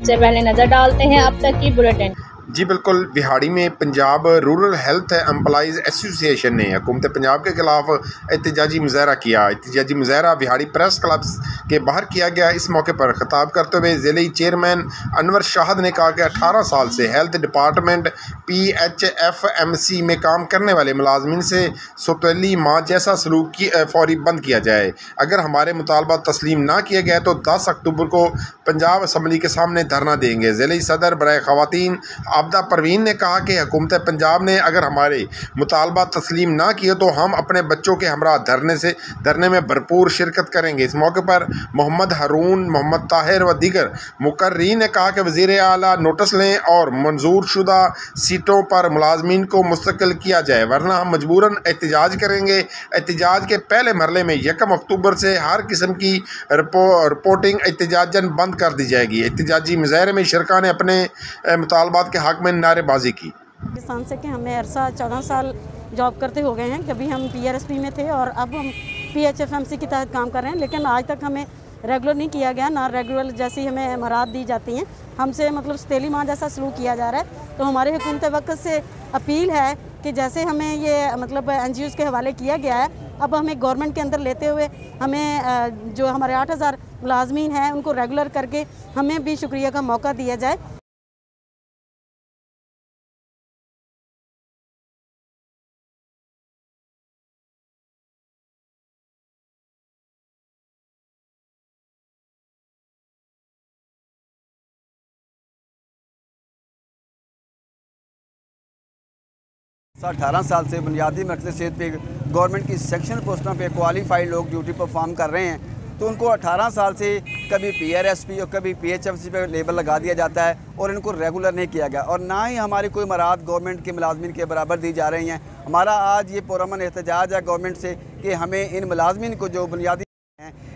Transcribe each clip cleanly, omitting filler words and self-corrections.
से पहले नजर डालते हैं अब तक की बुलेटिन। जी बिल्कुल, बिहाड़ी में Punjab rural health employees association ने हुकूमत पंजाब के खिलाफ एहतजाजी मुजाहरा किया। एहतजाजी मुजाहरा बिहाड़ी प्रेस क्लब के बाहर किया गया। इस मौके पर खिताब करते हुए ज़िले चेयरमैन अनवर शाहद ने कहा कि 18 साल से हेल्थ डिपार्टमेंट PHFMC में काम करने वाले मुलाजमीन से सौतेली माँ जैसा सलूक फौरी बंद किया जाए। अगर हमारे मुतालबा तस्लीम ना किया गया तो 10 अक्टूबर को पंजाब असम्बली के सामने धरना देंगे। ज़िले सदर बराए ख़वातीन आबदा परवीन ने कहा कि हुकूमत पंजाब ने अगर हमारे मुतालबा तस्लीम ना किए तो हम अपने बच्चों के हमरा धरने में भरपूर शिरकत करेंगे। इस मौके पर मोहम्मद हारून, मोहम्मद ताहिर व दीगर मुकर्रीन ने कहा कि वज़ीर आला नोटिस लें और मंजूर शुदा सीटों पर मुलाजमीन को मुस्तकिल किया जाए, वरना हम मजबूरन एहतजाज करेंगे। एहतजाज के पहले मरले में 1 अक्टूबर से हर किस्म की रिपोर्टिंग एहतजाजन बंद कर दी जाएगी। एहतजाजी मुजाहरे में शरका ने अपने मुतालबात के हक में नारेबाजी की। पाकिस्तान से कि हमें अरसा 14 साल जॉब करते हो गए हैं। कभी हम PRSP में थे और अब हम PHFMC के तहत काम कर रहे हैं, लेकिन आज तक हमें रेगुलर नहीं किया गया, ना रेगुलर जैसी हमें मराद दी जाती हैं। हमसे मतलब सौतेली माँ जैसा सलूक किया जा रहा है। तो हमारे हुकूमत वक्त से अपील है कि जैसे हमें ये मतलब NGOs के हवाले किया गया है, अब हमें गवर्नमेंट के अंदर लेते हुए हमें जो हमारे 8000 मुलाजमीन हैं उनको रेगुलर करके हमें भी शुक्रिया का मौका दिया जाए। साल 18 साल से बुनियादी मरकज़ी सेहत पे गवर्नमेंट की सेक्शन पोस्टों पे क्वालिफाइड लोग ड्यूटी परफॉर्म कर रहे हैं। तो उनको 18 साल से कभी PRSP और कभी PHFMC पे लेबल लगा दिया जाता है और इनको रेगुलर नहीं किया गया, और ना ही हमारी कोई मराद गवर्नमेंट के मुलाजमीन के बराबर दी जा रही हैं। हमारा आज ये पुरअमन एहतजाज है गवर्नमेंट से कि हमें इन मुलाजमीन को जो बुनियादी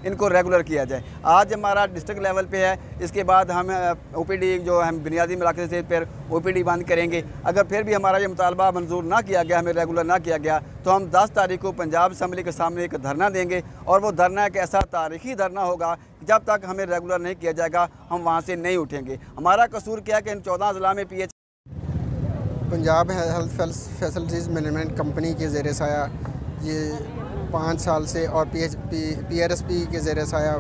इनको रेगुलर किया जाए। आज हमारा डिस्ट्रिक्ट लेवल पे है, इसके बाद हम OPD जो हम बुनियादी मराकज़ से फिर OPD बंद करेंगे। अगर फिर भी हमारा ये मुतालबा मंजूर ना किया गया, हमें रेगुलर ना किया गया, तो हम 10 तारीख को पंजाब असम्बली के सामने एक धरना देंगे, और वो धरना एक ऐसा तारीखी धरना होगा कि जब तक हमें रेगुलर नहीं किया जाएगा हम वहाँ से नहीं उठेंगे। हमारा कसूर क्या है कि इन 14 ज़िला में Punjab health facilities management company के ज़ेर साया ये 5 साल से और PRSP के ज़ेर साया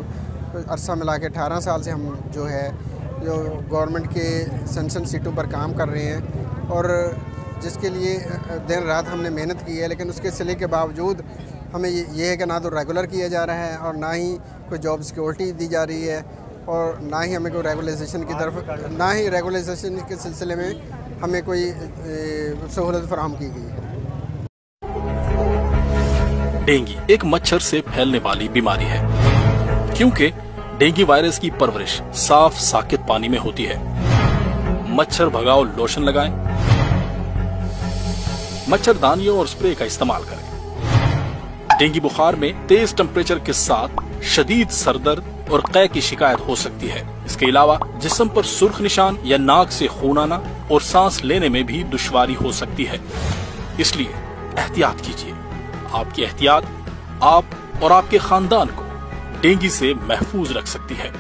अरसा मिला के 18 साल से हम जो गवर्नमेंट के सेंसन सीटों पर काम कर रहे हैं, और जिसके लिए दिन रात हमने मेहनत की है। लेकिन उसके सिले के बावजूद हमें ये है कि ना तो रेगुलर किया जा रहा है और ना ही कोई जॉब सिक्योरिटी दी जा रही है, और ना ही हमें कोई रेगुलाइजेशन की तरफ, ना ही रेगुलाइजेशन के सिलसिले में हमें कोई सहूलत फराहम की गई है। डेंगू एक मच्छर से फैलने वाली बीमारी है, क्योंकि डेंगू वायरस की परवरिश साफ साकित पानी में होती है। मच्छर भगाओ लोशन लगाएं, मच्छरदानियों और स्प्रे का इस्तेमाल करें। डेंगू बुखार में तेज टेम्परेचर के साथ शदीद सरदर्द और कै की शिकायत हो सकती है। इसके अलावा जिस्म पर सुर्ख निशान या नाक से खून आना और सांस लेने में भी दुश्वारी हो सकती है। इसलिए एहतियात कीजिए। आपकी एहतियात आप और आपके खानदान को डेंगू से महफूज रख सकती है।